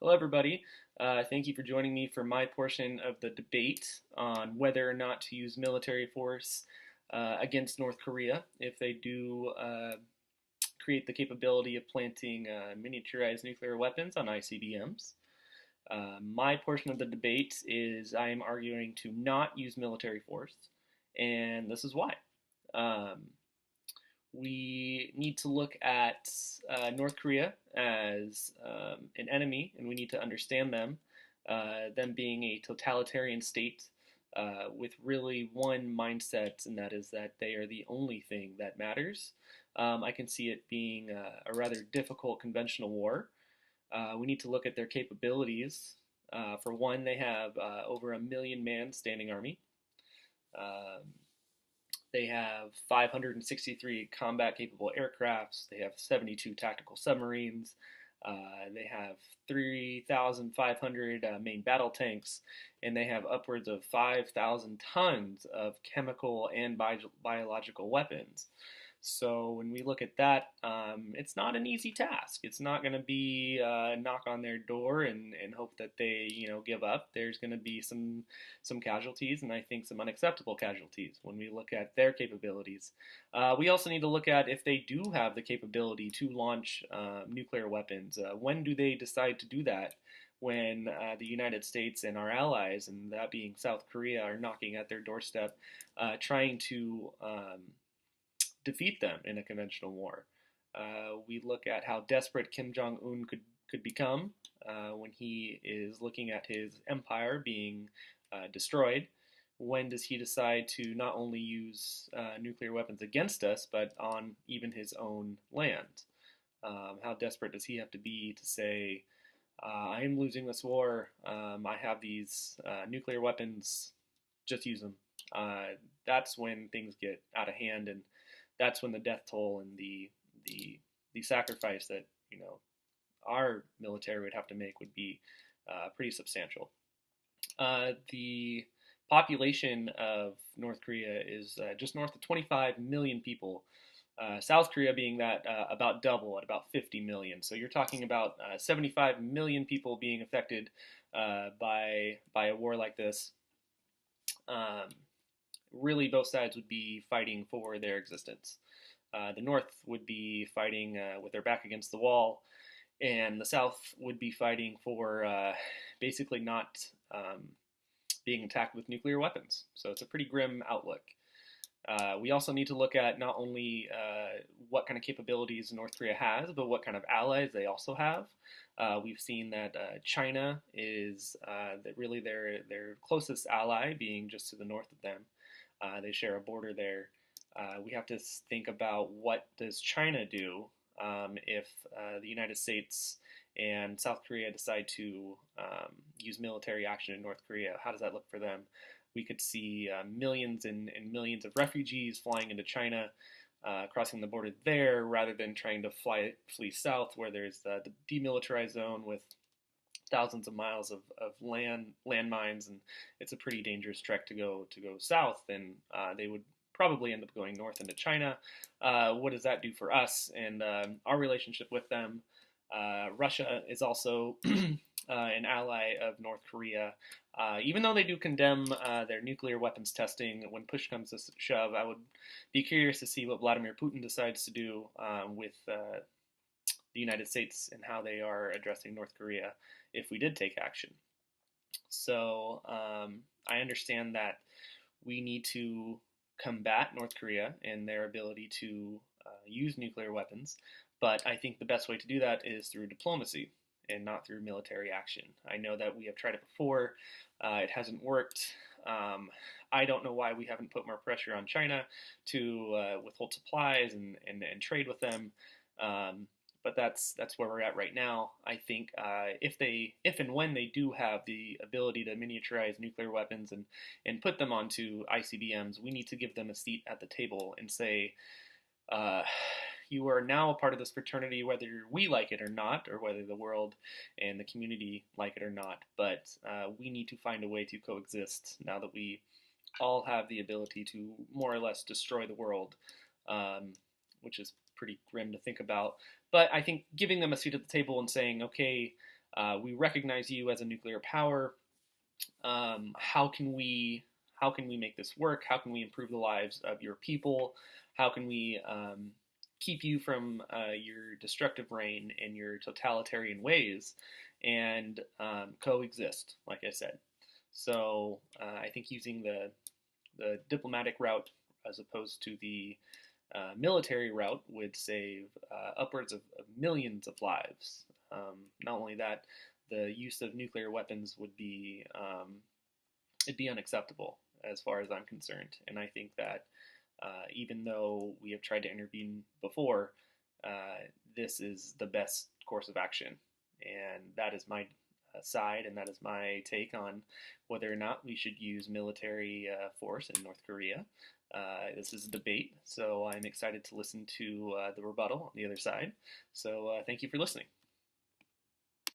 Hello, everybody. Thank you for joining me for my portion of the debate on whether or not to use military force against North Korea if they do create the capability of planting miniaturized nuclear weapons on ICBMs. My portion of the debate is I am arguing to not use military force, and this is why. Um, we need to look at North Korea as an enemy, and we need to understand them being a totalitarian state with really one mindset, and that is that they are the only thing that matters. I can see it being a rather difficult conventional war. We need to look at their capabilities. For one, they have over a million man standing army. Um, they have 563 combat capable aircrafts. They have 72 tactical submarines. They have 3,500 main battle tanks, and they have upwards of 5,000 tons of chemical and biological weapons. So when we look at that, it's not an easy task. It's not going to be knock on their door and hope that they give up. There's going to be some casualties, and I think some unacceptable casualties when we look at their capabilities. We also need to look at if they do have the capability to launch nuclear weapons. When do they decide to do that? When the United States and our allies, and that being South Korea, are knocking at their doorstep, trying to defeat them in a conventional war. We look at how desperate Kim Jong Un could become when he is looking at his empire being destroyed. When does he decide to not only use nuclear weapons against us, but on even his own land? How desperate does he have to be to say, I am losing this war, I have these nuclear weapons, just use them. That's when things get out of hand, and that's when the death toll and the sacrifice that our military would have to make would be pretty substantial. The population of North Korea is just north of 25 million people. South Korea being that about double at about 50 million. So you're talking about 75 million people being affected by a war like this. Really, both sides would be fighting for their existence. The North would be fighting with their back against the wall, and the South would be fighting for basically not being attacked with nuclear weapons. So it's a pretty grim outlook. We also need to look at not only what kind of capabilities North Korea has, but what kind of allies they also have. We've seen that China is really their closest ally, being just to the north of them. They share a border there. We have to think about what does China do if the United States and South Korea decide to use military action in North Korea. How does that look for them? We could see millions and millions of refugees flying into China, crossing the border there, rather than trying to flee south, where there's the demilitarized zone with thousands of miles of landmines, and it's a pretty dangerous trek to go south. And they would probably end up going north into China. What does that do for us and our relationship with them? Russia is also an ally of North Korea. Even though they do condemn their nuclear weapons testing, when push comes to shove, I would be curious to see what Vladimir Putin decides to do with the United States and how they are addressing North Korea if we did take action. So I understand that we need to combat North Korea and their ability to use nuclear weapons, but I think the best way to do that is through diplomacy and not through military action. I know that we have tried it before. It hasn't worked. I don't know why we haven't put more pressure on China to withhold supplies and trade with them. But that's where we're at right now. I think if and when they do have the ability to miniaturize nuclear weapons and put them onto ICBMs, we need to give them a seat at the table and say, you are now a part of this fraternity, whether we like it or not, or whether the world and the community like it or not. But we need to find a way to coexist now that we all have the ability to more or less destroy the world, which is pretty grim to think about. But I think giving them a seat at the table and saying, okay, We recognize you as a nuclear power. How can we make this work? How can we improve the lives of your people? How can we keep you from your destructive reign and your totalitarian ways and coexist, like I said. So I think using the diplomatic route as opposed to the military route would save upwards of millions of lives. Not only that, the use of nuclear weapons would be it'd be unacceptable as far as I'm concerned. And I think that even though we have tried to intervene before, this is the best course of action. And that is my side, and that is my take on whether or not we should use military force in North Korea. This is a debate, so I'm excited to listen to the rebuttal on the other side. So thank you for listening.